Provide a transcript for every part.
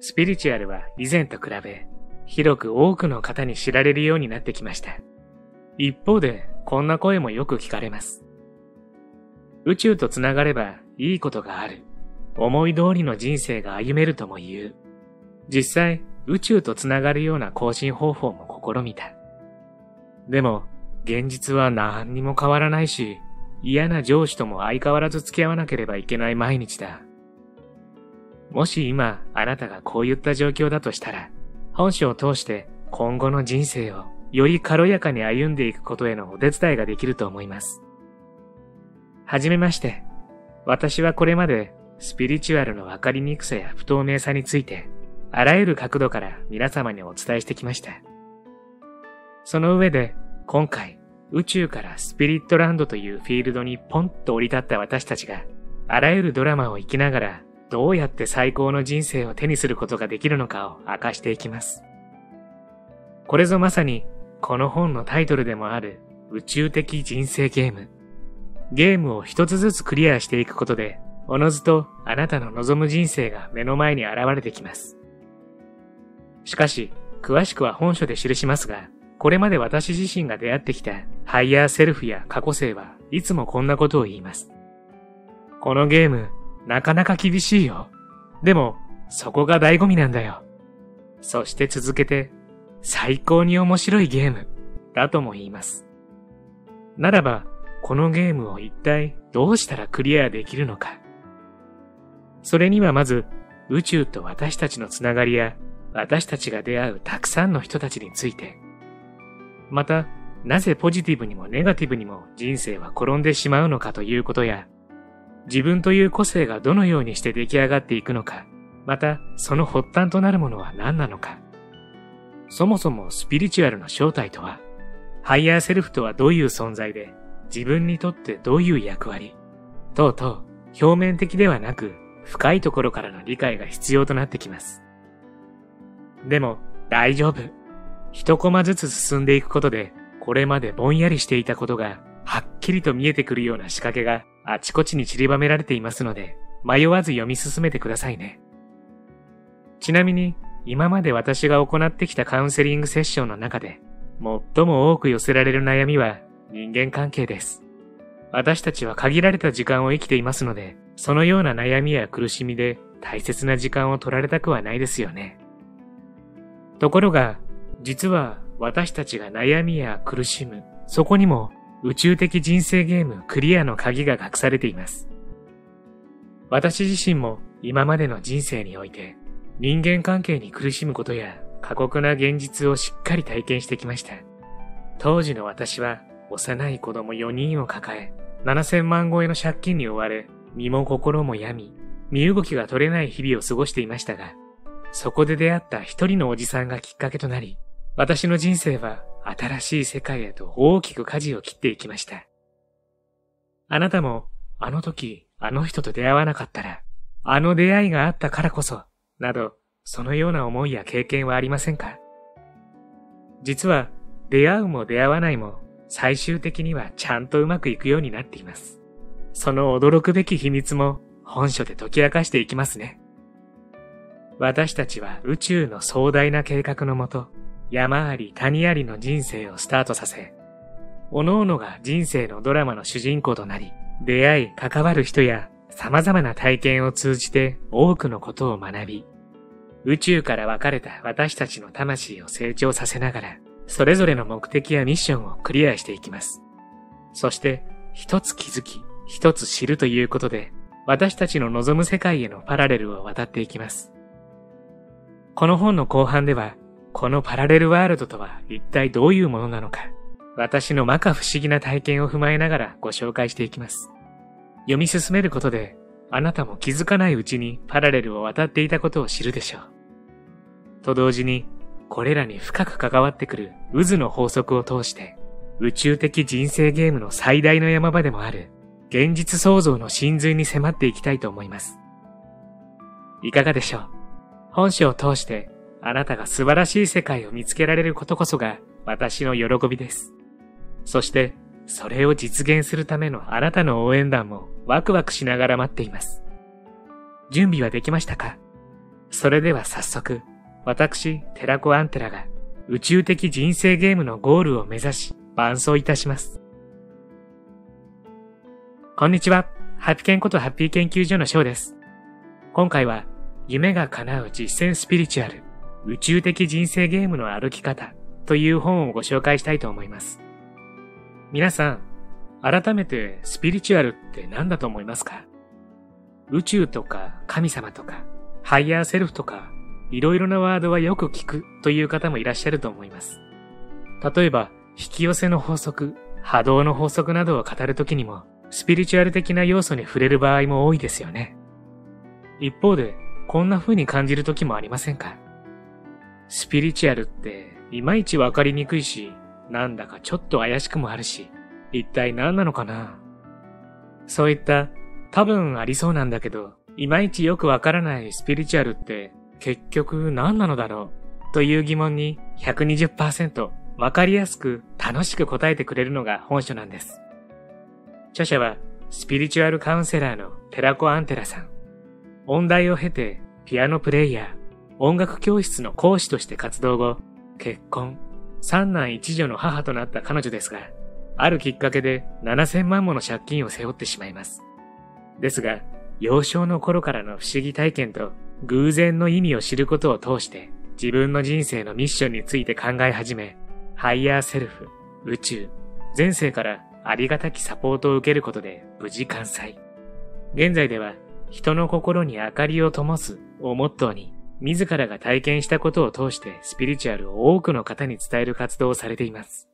スピリチュアルは以前と比べ、広く多くの方に知られるようになってきました。一方で、こんな声もよく聞かれます。宇宙とつながればいいことがある。思い通りの人生が歩めるとも言う。実際、宇宙とつながるような更新方法も試みた。でも、現実は何にも変わらないし、嫌な上司とも相変わらず付き合わなければいけない毎日だ。もし今、あなたがこういった状況だとしたら、本書を通して今後の人生をより軽やかに歩んでいくことへのお手伝いができると思います。はじめまして。私はこれまでスピリチュアルの分かりにくさや不透明さについて、あらゆる角度から皆様にお伝えしてきました。その上で、今回、宇宙からスピリットランドというフィールドにポンと降り立った私たちが、あらゆるドラマを生きながら、どうやって最高の人生を手にすることができるのかを明かしていきます。これぞまさに、この本のタイトルでもある宇宙的人生ゲーム。ゲームを一つずつクリアしていくことで、おのずとあなたの望む人生が目の前に現れてきます。しかし、詳しくは本書で記しますが、これまで私自身が出会ってきたハイヤーセルフや過去生はいつもこんなことを言います。このゲーム、なかなか厳しいよ。でも、そこが醍醐味なんだよ。そして続けて、最高に面白いゲーム、だとも言います。ならば、このゲームを一体どうしたらクリアできるのか。それにはまず、宇宙と私たちのつながりや、私たちが出会うたくさんの人たちについて、また、なぜポジティブにもネガティブにも人生は転んでしまうのかということや、自分という個性がどのようにして出来上がっていくのか、またその発端となるものは何なのか、そもそもスピリチュアルの正体とは、ハイヤーセルフとはどういう存在で、自分にとってどういう役割、等々表面的ではなく深いところからの理解が必要となってきます。でも大丈夫。一コマずつ進んでいくことで、これまでぼんやりしていたことがはっきりと見えてくるような仕掛けがあちこちに散りばめられていますので、迷わず読み進めてくださいね。ちなみに、今まで私が行ってきたカウンセリングセッションの中で、最も多く寄せられる悩みは人間関係です。私たちは限られた時間を生きていますので、そのような悩みや苦しみで大切な時間を取られたくはないですよね。ところが、実は私たちが悩みや苦しむ、そこにも宇宙的人生ゲームクリアの鍵が隠されています。私自身も今までの人生において人間関係に苦しむことや過酷な現実をしっかり体験してきました。当時の私は幼い子供4人を抱え、7000万超えの借金に追われ、身も心も病み、身動きが取れない日々を過ごしていましたが、そこで出会った一人のおじさんがきっかけとなり、私の人生は新しい世界へと大きく舵を切っていきました。あなたもあの時あの人と出会わなかったら、あの出会いがあったからこそ、などそのような思いや経験はありませんか？実は出会うも出会わないも最終的にはちゃんとうまくいくようになっています。その驚くべき秘密も本書で解き明かしていきますね。私たちは宇宙の壮大な計画のもと、山あり谷ありの人生をスタートさせ、各々が人生のドラマの主人公となり、出会い関わる人や様々な体験を通じて多くのことを学び、宇宙から分かれた私たちの魂を成長させながら、それぞれの目的やミッションをクリアしていきます。そして、一つ気づき、一つ知るということで、私たちの望む世界へのパラレルを渡っていきます。この本の後半では、このパラレルワールドとは一体どういうものなのか、私の摩訶不思議な体験を踏まえながらご紹介していきます。読み進めることで、あなたも気づかないうちにパラレルを渡っていたことを知るでしょう。と同時に、これらに深く関わってくる渦の法則を通して、宇宙的人生ゲームの最大の山場でもある、現実創造の真髄に迫っていきたいと思います。いかがでしょう？本書を通して、あなたが素晴らしい世界を見つけられることこそが私の喜びです。そして、それを実現するためのあなたの応援団もワクワクしながら待っています。準備はできましたか？それでは早速、私、寺子アンテラが宇宙的人生ゲームのゴールを目指し伴走いたします。こんにちは、ハピケンことハッピー研究所のショウです。今回は夢が叶う実践スピリチュアル宇宙的人生ゲームの歩き方という本をご紹介したいと思います。皆さん、改めてスピリチュアルって何だと思いますか？宇宙とか神様とかハイヤーセルフとかいろいろなワードはよく聞くという方もいらっしゃると思います。例えば引き寄せの法則、波動の法則などを語るときにもスピリチュアル的な要素に触れる場合も多いですよね。一方でこんな風に感じるときもありませんか？スピリチュアルっていまいちわかりにくいし、なんだかちょっと怪しくもあるし、一体何なのかな？そういった多分ありそうなんだけど、いまいちよくわからないスピリチュアルって結局何なのだろうという疑問に 120% わかりやすく楽しく答えてくれるのが本書なんです。著者はスピリチュアルカウンセラーの寺子アンテラさん。音大を経てピアノプレイヤー、音楽教室の講師として活動後、結婚、三男一女の母となった彼女ですが、あるきっかけで7000万もの借金を背負ってしまいます。ですが、幼少の頃からの不思議体験と偶然の意味を知ることを通して自分の人生のミッションについて考え始め、ハイヤーセルフ、宇宙、前世からありがたきサポートを受けることで無事完済。現在では人の心に明かりを灯すをモットーに、自らが体験したことを通してスピリチュアルを多くの方に伝える活動をされています。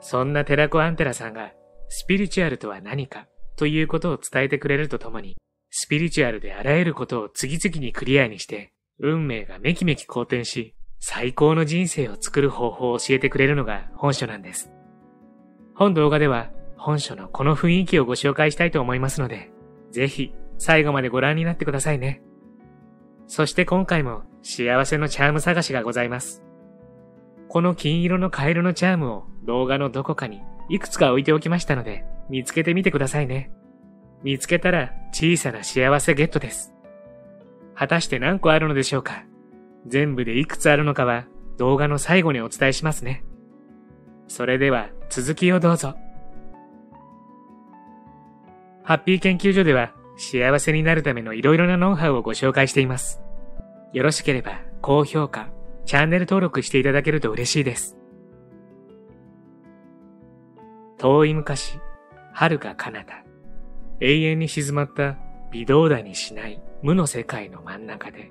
そんな寺子アンテラさんがスピリチュアルとは何かということを伝えてくれるとともに、スピリチュアルであらゆることを次々にクリアにして、運命がめきめき好転し、最高の人生を作る方法を教えてくれるのが本書なんです。本動画では本書のこの雰囲気をご紹介したいと思いますので、ぜひ最後までご覧になってくださいね。そして今回も幸せのチャーム探しがございます。この金色のカエルのチャームを動画のどこかにいくつか置いておきましたので、見つけてみてくださいね。見つけたら小さな幸せゲットです。果たして何個あるのでしょうか？全部でいくつあるのかは動画の最後にお伝えしますね。それでは続きをどうぞ。ハッピー研究所では幸せになるためのいろいろなノウハウをご紹介しています。よろしければ高評価、チャンネル登録していただけると嬉しいです。遠い昔、遥か彼方、永遠に静まった微動だにしない無の世界の真ん中で、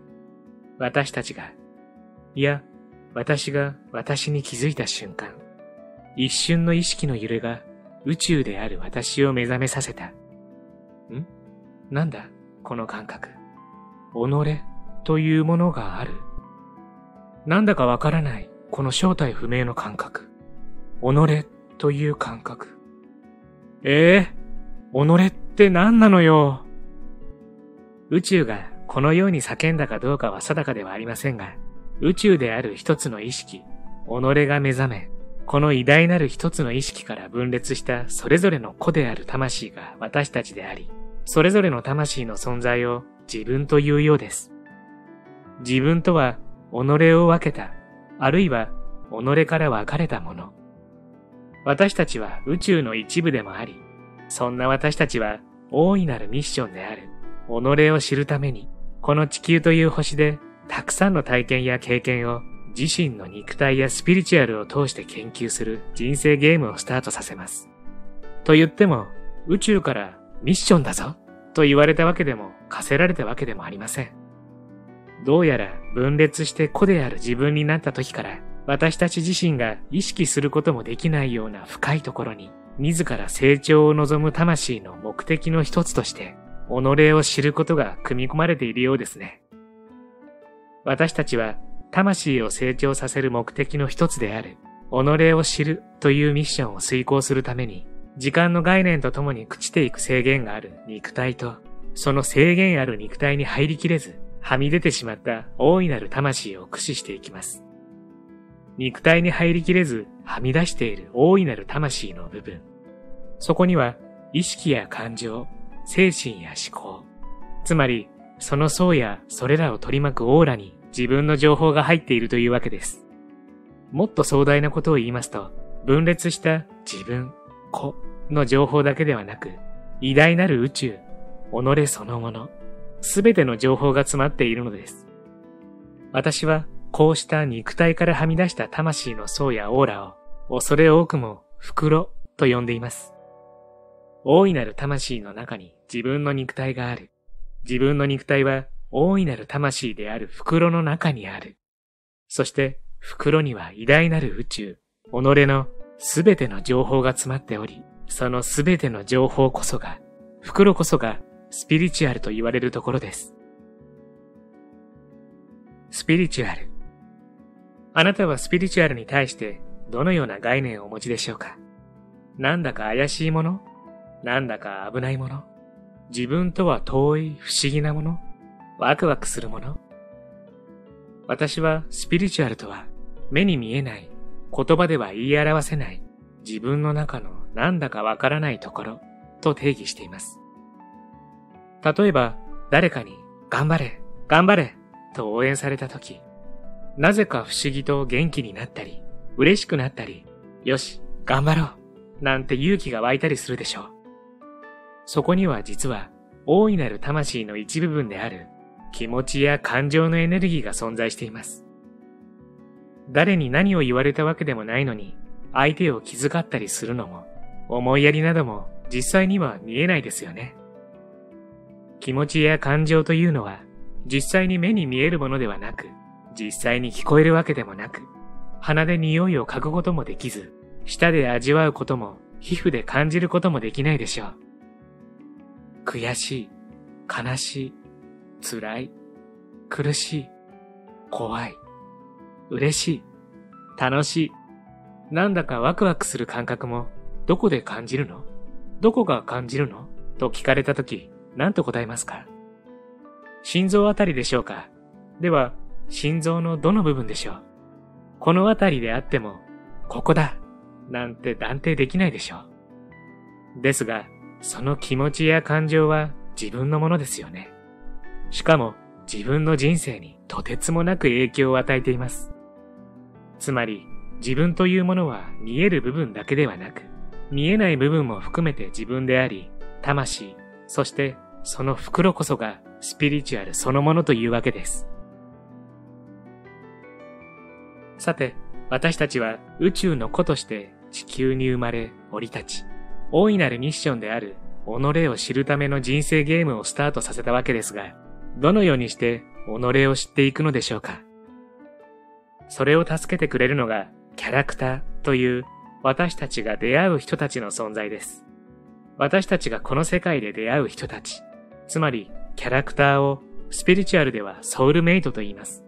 私たちが、いや、私が私に気づいた瞬間、一瞬の意識の揺れが宇宙である私を目覚めさせた。なんだ、この感覚。己というものがある。なんだかわからない、この正体不明の感覚。己という感覚。己って何なのよ。宇宙がこのように叫んだかどうかは定かではありませんが、宇宙である一つの意識、己が目覚め、この偉大なる一つの意識から分裂したそれぞれの個である魂が私たちであり、それぞれの魂の存在を自分というようです。自分とは己を分けた、あるいは己から分かれたもの。私たちは宇宙の一部でもあり、そんな私たちは大いなるミッションである己を知るために、この地球という星でたくさんの体験や経験を自身の肉体やスピリチュアルを通して研究する人生ゲームをスタートさせます。と言っても、宇宙からミッションだぞと言われたわけでも課せられたわけでもありません。どうやら分裂して個である自分になった時から、私たち自身が意識することもできないような深いところに、自ら成長を望む魂の目的の一つとして、己を知ることが組み込まれているようですね。私たちは魂を成長させる目的の一つである、己を知るというミッションを遂行するために、時間の概念とともに朽ちていく制限がある肉体と、その制限ある肉体に入りきれず、はみ出てしまった大いなる魂を駆使していきます。肉体に入りきれず、はみ出している大いなる魂の部分。そこには、意識や感情、精神や思考、つまりその層やそれらを取り巻くオーラに自分の情報が入っているというわけです。もっと壮大なことを言いますと、分裂した自分、個の情報だけではなく、偉大なる宇宙、己そのもの、すべての情報が詰まっているのです。私はこうした肉体からはみ出した魂の層やオーラを恐れ多くも袋と呼んでいます。大いなる魂の中に自分の肉体がある。自分の肉体は大いなる魂である袋の中にある。そして袋には偉大なる宇宙、己のすべての情報が詰まっており、そのすべての情報こそが、袋こそがスピリチュアルと言われるところです。スピリチュアル。あなたはスピリチュアルに対してどのような概念をお持ちでしょうか？なんだか怪しいもの？なんだか危ないもの？自分とは遠い不思議なもの？ワクワクするもの？私はスピリチュアルとは目に見えない、言葉では言い表せない自分の中のなんだかわからないところと定義しています。例えば誰かに頑張れ、頑張れと応援されたとき、なぜか不思議と元気になったり、嬉しくなったり、よし、頑張ろうなんて勇気が湧いたりするでしょう。そこには実は大いなる魂の一部分である気持ちや感情のエネルギーが存在しています。誰に何を言われたわけでもないのに、相手を気遣ったりするのも、思いやりなども実際には見えないですよね。気持ちや感情というのは、実際に目に見えるものではなく、実際に聞こえるわけでもなく、鼻で匂いを嗅ぐこともできず、舌で味わうことも、皮膚で感じることもできないでしょう。悔しい、悲しい、辛い、苦しい、怖い、嬉しい、楽しい、なんだかワクワクする感覚もどこで感じるの？どこが感じるの？と聞かれたとき何と答えますか？心臓あたりでしょうか？では心臓のどの部分でしょう？このあたりであってもここだなんて断定できないでしょう。ですがその気持ちや感情は自分のものですよね。しかも自分の人生にとてつもなく影響を与えています。つまり自分というものは見える部分だけではなく、見えない部分も含めて自分であり、魂、そしてその袋こそがスピリチュアルそのものというわけです。さて、私たちは宇宙の子として地球に生まれ降り立ち、大いなるミッションである己を知るための人生ゲームをスタートさせたわけですが、どのようにして己を知っていくのでしょうか。それを助けてくれるのがキャラクターという私たちが出会う人たちの存在です。私たちがこの世界で出会う人たち、つまりキャラクターをスピリチュアルではソウルメイトと言います。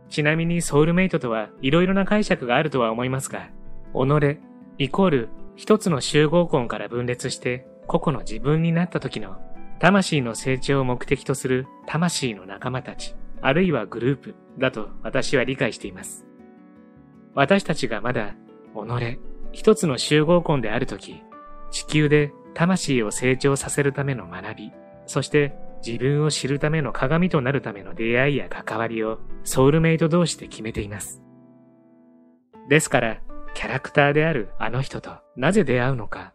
ちなみにソウルメイトとはいろいろな解釈があるとは思いますが、己イコール一つの集合根から分裂して個々の自分になった時の魂の成長を目的とする魂の仲間たち、あるいはグループだと私は理解しています。私たちがまだ己一つの集合根である時、地球で魂を成長させるための学び、そして自分を知るための鏡となるための出会いや関わりをソウルメイト同士で決めています。ですから、キャラクターであるあの人となぜ出会うのか、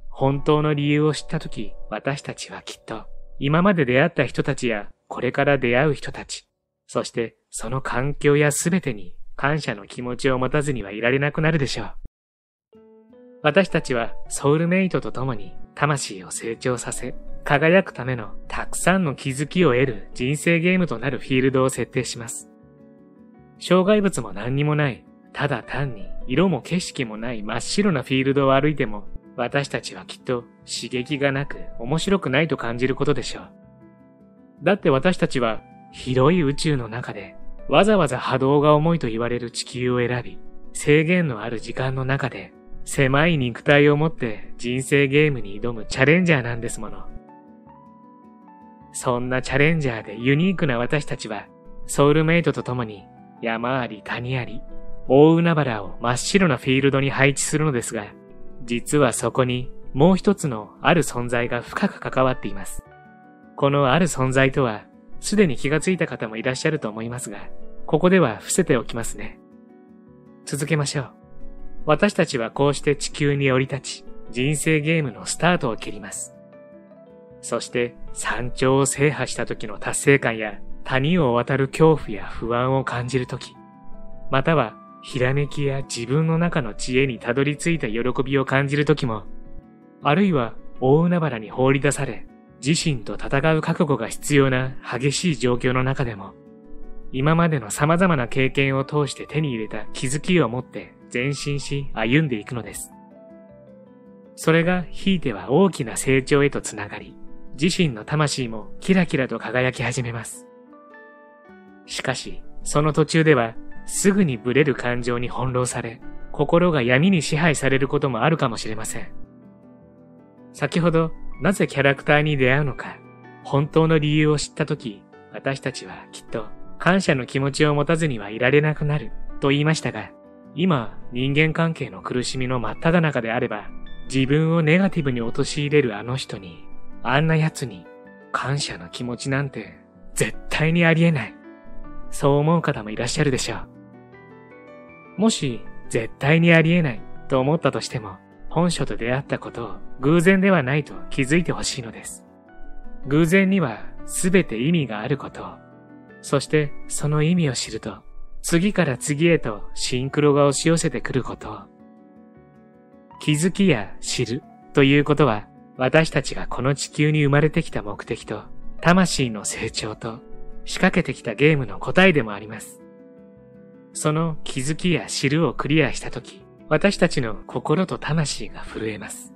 本当の理由を知ったとき、私たちはきっと今まで出会った人たちやこれから出会う人たち、そしてその環境やすべてに感謝の気持ちを持たずにはいられなくなるでしょう。私たちはソウルメイトと共に魂を成長させ、輝くためのたくさんの気づきを得る人生ゲームとなるフィールドを設定します。障害物も何にもない、ただ単に色も景色もない真っ白なフィールドを歩いても、私たちはきっと刺激がなく面白くないと感じることでしょう。だって私たちは広い宇宙の中でわざわざ波動が重いと言われる地球を選び、制限のある時間の中で狭い肉体を持って人生ゲームに挑むチャレンジャーなんですもの。そんなチャレンジャーでユニークな私たちはソウルメイトと共に山あり谷あり大海原を真っ白なフィールドに配置するのですが、実はそこにもう一つのある存在が深く関わっています。このある存在とは、すでに気がついた方もいらっしゃると思いますが、ここでは伏せておきますね。続けましょう。私たちはこうして地球に降り立ち、人生ゲームのスタートを切ります。そして山頂を制覇した時の達成感や谷を渡る恐怖や不安を感じる時、またはひらめきや自分の中の知恵にたどり着いた喜びを感じる時も、あるいは大海原に放り出され、自身と戦う覚悟が必要な激しい状況の中でも、今までの様々な経験を通して手に入れた気づきを持って前進し歩んでいくのです。それがひいては大きな成長へとつながり、自身の魂もキラキラと輝き始めます。しかし、その途中ではすぐにブレる感情に翻弄され、心が闇に支配されることもあるかもしれません。先ほど、なぜキャラクターに出会うのか、本当の理由を知ったとき、私たちはきっと感謝の気持ちを持たずにはいられなくなると言いましたが、今、人間関係の苦しみの真っ只中であれば、自分をネガティブに陥れるあの人に、あんな奴に感謝の気持ちなんて絶対にありえない。そう思う方もいらっしゃるでしょう。もし絶対にありえないと思ったとしても、本書と出会ったことを偶然ではないと気づいてほしいのです。偶然には全て意味があることを、そしてその意味を知ると、次から次へとシンクロが押し寄せてくることを。気づきや知るということは、私たちがこの地球に生まれてきた目的と、魂の成長と、仕掛けてきたゲームの答えでもあります。その気づきや知るをクリアしたとき、私たちの心と魂が震えます。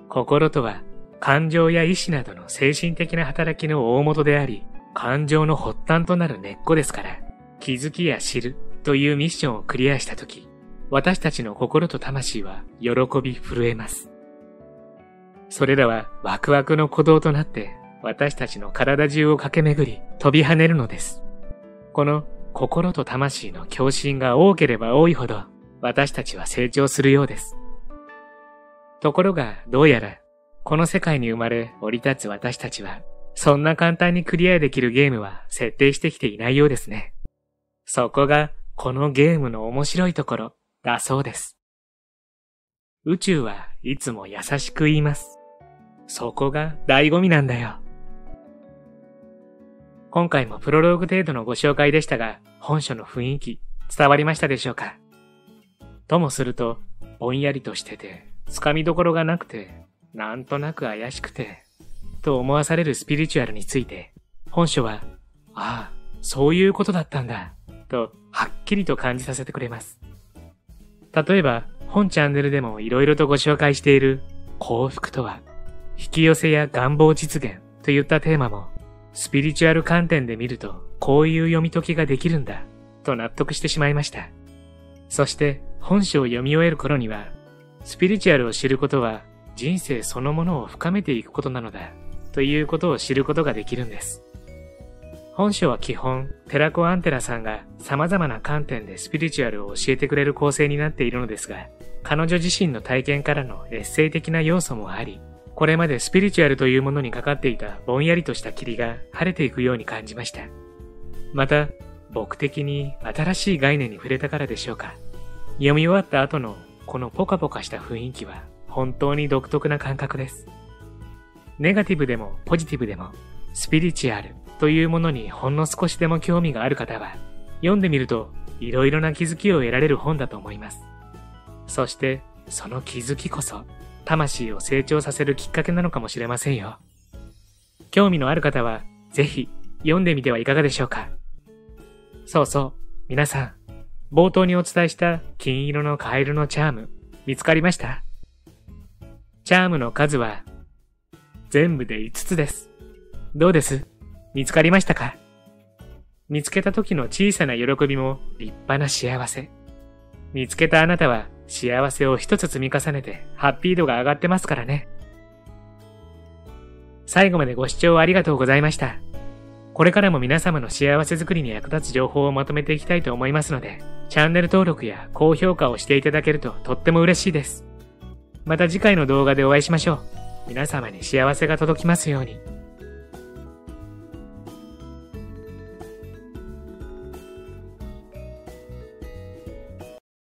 心とは、感情や意志などの精神的な働きの大元であり、感情の発端となる根っこですから、気づきや知るというミッションをクリアしたとき、私たちの心と魂は喜び震えます。それらはワクワクの鼓動となって私たちの体中を駆け巡り飛び跳ねるのです。この心と魂の共振が多ければ多いほど私たちは成長するようです。ところがどうやらこの世界に生まれ降り立つ私たちはそんな簡単にクリアできるゲームは設定してきていないようですね。そこがこのゲームの面白いところだそうです。宇宙はいつも優しく言います。そこが醍醐味なんだよ。今回もプロローグ程度のご紹介でしたが、本書の雰囲気伝わりましたでしょうか。ともすると、ぼんやりとしてて、つかみどころがなくて、なんとなく怪しくて、と思わされるスピリチュアルについて、本書は、ああ、そういうことだったんだ、とはっきりと感じさせてくれます。例えば、本チャンネルでも色々とご紹介している幸福とは、引き寄せや願望実現といったテーマも、スピリチュアル観点で見ると、こういう読み解きができるんだ、と納得してしまいました。そして、本書を読み終える頃には、スピリチュアルを知ることは、人生そのものを深めていくことなのだ、ということを知ることができるんです。本書は基本、寺子アンテラさんが様々な観点でスピリチュアルを教えてくれる構成になっているのですが、彼女自身の体験からのエッセイ的な要素もあり、これまでスピリチュアルというものにかかっていたぼんやりとした霧が晴れていくように感じました。また、僕的に新しい概念に触れたからでしょうか。読み終わった後のこのポカポカした雰囲気は本当に独特な感覚です。ネガティブでもポジティブでもスピリチュアルというものにほんの少しでも興味がある方は読んでみるといろいろな気づきを得られる本だと思います。そしてその気づきこそ魂を成長させるきっかけなのかもしれませんよ。興味のある方はぜひ読んでみてはいかがでしょうか。そうそう、皆さん、冒頭にお伝えした金色のカエルのチャーム、見つかりました？チャームの数は全部で5つです。どうです？見つかりましたか？見つけた時の小さな喜びも立派な幸せ。見つけたあなたは幸せを一つ積み重ねてハッピー度が上がってますからね。最後までご視聴ありがとうございました。これからも皆様の幸せづくりに役立つ情報をまとめていきたいと思いますので、チャンネル登録や高評価をしていただけるととっても嬉しいです。また次回の動画でお会いしましょう。皆様に幸せが届きますように。